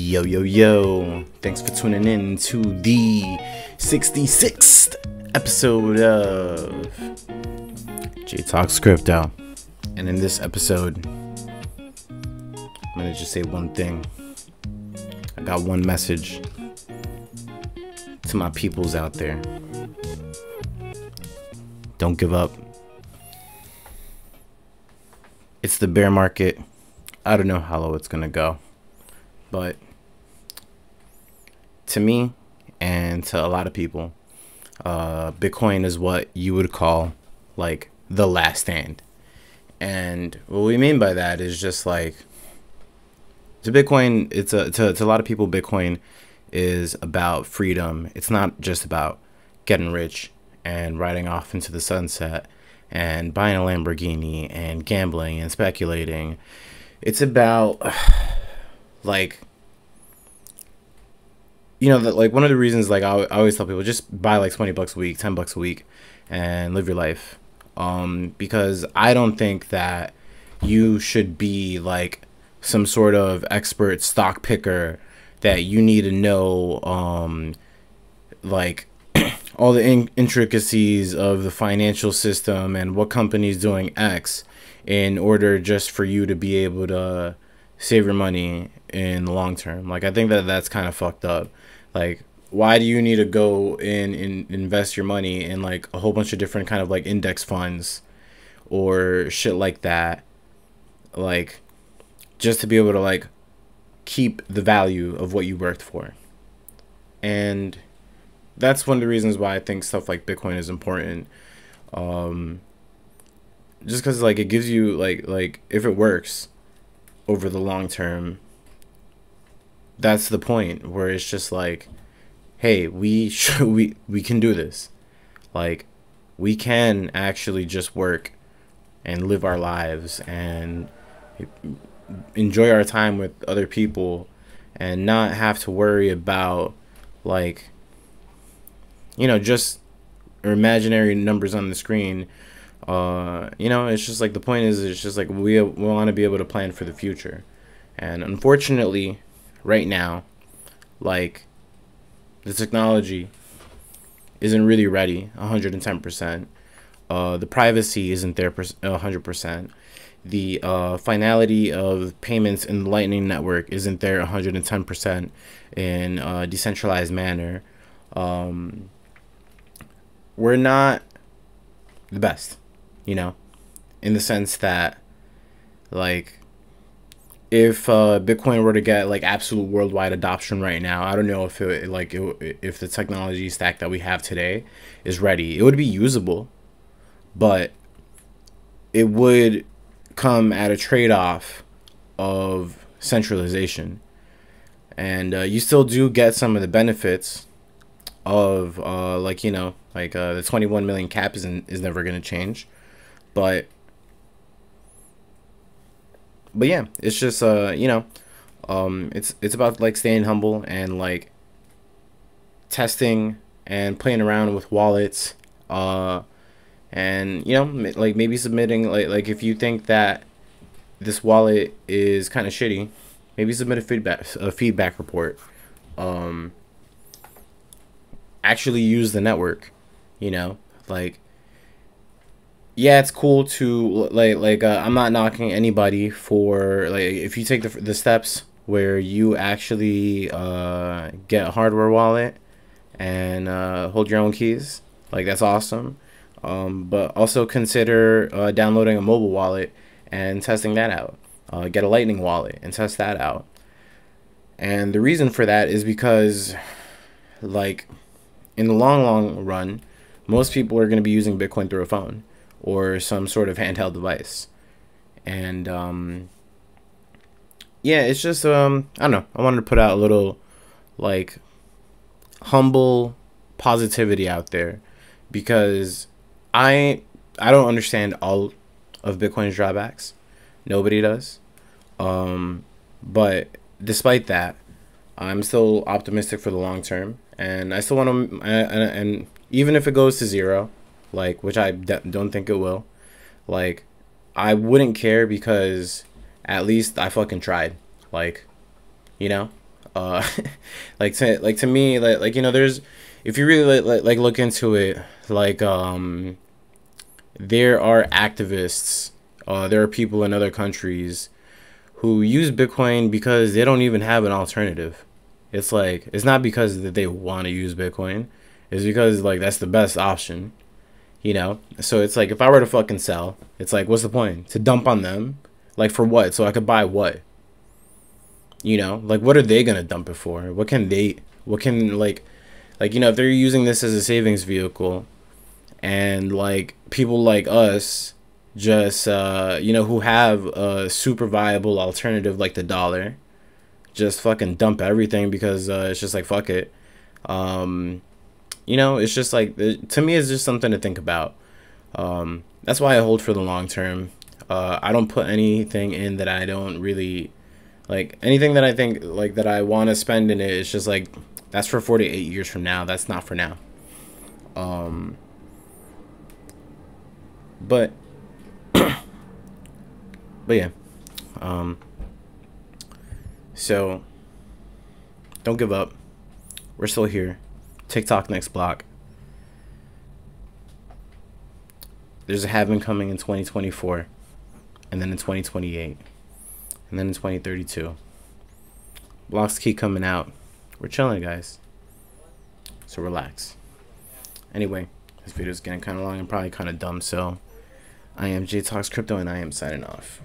Yo, yo, yo. Thanks for tuning in to the 66th episode of JTC66 Crypto. And in this episode, I'm going to just say one thing. I got one message to my peoples out there. Don't give up. It's the bear market. I don't know how low it's going to go. But to me and to a lot of people, Bitcoin is what you would call like the last stand. And what we mean by that is just like to Bitcoin, to a lot of people, Bitcoin is about freedom. It's not just about getting rich and riding off into the sunset and buying a Lamborghini and gambling and speculating. It's about like, you know, that like one of the reasons, like I always tell people, just buy like 20 bucks a week, 10 bucks a week and live your life. Because I don't think that you should be like some sort of expert stock picker that you need to know, like all the intricacies of the financial system and what company's doing X in order just for you to be able to save your money in the long term. Like, I think that that's kind of fucked up. Like, why do you need to go in and invest your money in like a whole bunch of different kind of like index funds or shit like that, like just to be able to like keep the value of what you worked for? And that's one of the reasons why I think stuff like Bitcoin is important. Just because like it gives you like if it works over the long term, that's the point where it's just like, hey, we can do this. Like, we can actually just work and live our lives and enjoy our time with other people and not have to worry about like, you know, just imaginary numbers on the screen. You know, it's just like the point is, it's just like we want to be able to plan for the future. And unfortunately, right now, like the technology isn't really ready 110%. The privacy isn't there 100%. The finality of payments in the Lightning Network isn't there 110% in a decentralized manner. We're not the best, you know, in the sense that like if Bitcoin were to get like absolute worldwide adoption right now, I don't know if if the technology stack that we have today is ready. It would be usable, but it would come at a trade-off of centralization. And you still do get some of the benefits of like, you know, like the 21 million cap is never going to change, but yeah, it's just you know, it's about like staying humble and like testing and playing around with wallets, and you know, like maybe submitting like if you think that this wallet is kind of shitty, maybe submit a feedback report. Actually use the network, you know, like, yeah, it's cool to I'm not knocking anybody for like if you take the steps where you actually get a hardware wallet and hold your own keys, like that's awesome. But also consider downloading a mobile wallet and testing that out. Get a Lightning wallet and test that out. And the reason for that is because like in the long run, most people are going to be using Bitcoin through a phone or some sort of handheld device. And yeah, it's just I don't know, I wanted to put out a little like humble positivity out there, because I don't understand all of Bitcoin's drawbacks. Nobody does. But despite that, I'm still optimistic for the long term, and I still want to and even if it goes to zero, like, which I don't think it will, like, I wouldn't care, because at least I fucking tried. Like, you know, uh to me, like you know, there's, if you really like look into it, like there are activists, there are people in other countries who use Bitcoin because they don't even have an alternative. It's like, it's not because that they want to use Bitcoin, it's because like that's the best option, you know. So it's like, if I were to fucking sell, it's like, what's the point to dump on them? Like, for what? So I could buy what? You know, like, what are they gonna dump it for? What can they, what can, like you know, if they're using this as a savings vehicle, and like people like us just you know, who have a super viable alternative like the dollar, just fucking dump everything because it's just like, fuck it. You know, it's just like, to me, it's just something to think about. That's why I hold for the long term. I don't put anything in that I don't really like. Anything that I think like that I want to spend in it, it's just like, that's for 48 years from now. That's not for now. But yeah. So don't give up. We're still here. TikTok next block. There's a halving coming in 2024, and then in 2028, and then in 2032. Blocks keep coming out. We're chilling, guys. So relax. Anyway, this video is getting kind of long and probably kind of dumb, so I am JTC66, and I am signing off.